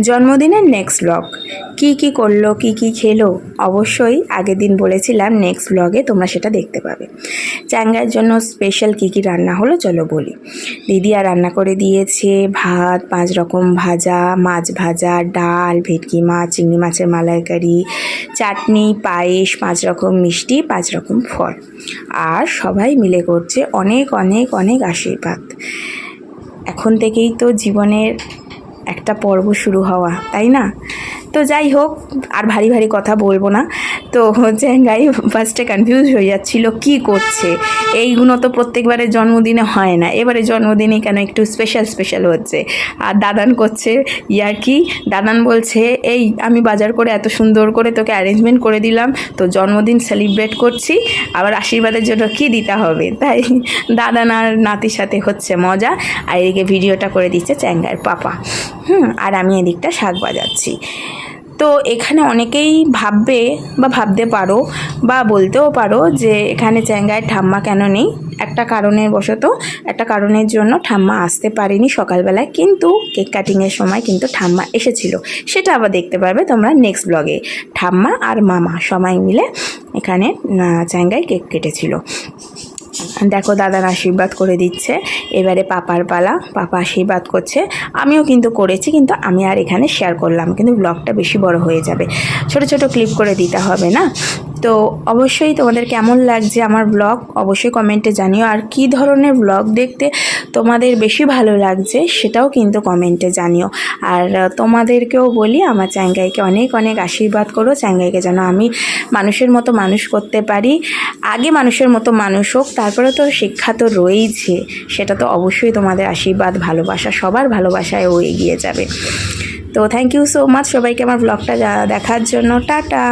জন্মদিনের next blog কি করলো কি খেলো অবশ্যই আগের দিন বলেছিলাম, নেক্সট ব্লগে তোমরা সেটা দেখতে পাবে। চ্যাংগার জন্য স্পেশাল কি রান্না হলো চলো বলি। দিদিয়া রান্না করে দিয়েছে ভাত, 5 রকম ভাজা, মাছ ভাজা, ডাল, ভেটকি মাছ, চিংড়ি মাছের মালাইকারি, চাটনি, পায়েস, 5 রকম মিষ্টি, 5 রকম ফল। আর সবাই মিলে করছে অনেক অনেক অনেক আশীর্বাদ। এখন থেকেই তো জীবনের একটা পর্ব শুরু হওয়া, তাই না? তো যাই হোক, আর ভারী ভারী কথা বলবো না। তো চ্যাংগাই ফার্স্টে কনফিউজ হয়ে যাচ্ছিল কি করছে, এইগুলো তো প্রত্যেকবারের জন্মদিনে হয় না, এবারে জন্মদিনে কেন একটু স্পেশাল হচ্ছে। আর দাদান করছে ইয়ার্কি। দাদান বলছে, এই আমি বাজার করে এত সুন্দর করে তোকে অ্যারেঞ্জমেন্ট করে দিলাম, তো জন্মদিন সেলিব্রেট করছি, আবার আশীর্বাদের জন্য কি দিতে হবে। তাই দাদান আর নাতির সাথে হচ্ছে মজা। আর এদিকে ভিডিওটা করে দিচ্ছে চ্যাংগার পাপা। আর আমি এদিকটা শাক বাজাচ্ছি। তো এখানে অনেকেই ভাবতে পারো বা বলতেও পারো যে এখানে চ্যাংগায় ঠাম্মা কেন নেই। একটা কারণের জন্য ঠাম্মা আসতে পারেনি সকালবেলায়, কিন্তু কেক কাটিংয়ের সময় কিন্তু ঠাম্মা এসেছিল। সেটা আবার দেখতে পারবে তোমরা নেক্সট ব্লগে। ঠাম্মা আর মামা সবাই মিলে এখানে চ্যাংগায় কেক কেটেছিল। দেখো দাদার আশীর্বাদ করে দিচ্ছে, এবারে পাপার পালা। পাপা আশীর্বাদ করছে, আমিও কিন্তু করেছি, কিন্তু আমি আর এখানে শেয়ার করলাম, কিন্তু ব্লগটা বেশি বড় হয়ে যাবে, ছোট ছোট ক্লিপ করে দিতে হবে না। তো অবশ্যই তোমাদের কেমন লাগছে আমার ব্লগ অবশ্যই কমেন্টে জানিও। আর কি ধরনের ব্লগ দেখতে তোমাদের বেশি ভালো লাগছে সেটাও কিন্তু কমেন্টে জানিও। আর তোমাদেরকেও বলি, আমার চ্যাংগাইকে অনেক অনেক আশীর্বাদ করো, চ্যাংগাইকে যেন আমি মানুষের মতো মানুষ করতে পারি। আগে মানুষের মতো মানুষ হোক, তারপরে তো শিক্ষা তো রয়েইছে, সেটা তো অবশ্যই তোমাদের আশীর্বাদ, ভালোবাসা, সবার ভালোবাসায় ও এগিয়ে যাবে। তো থ্যাংক ইউ সো মাচ সবাইকে আমার ব্লগটা দেখার জন্য। টাটা।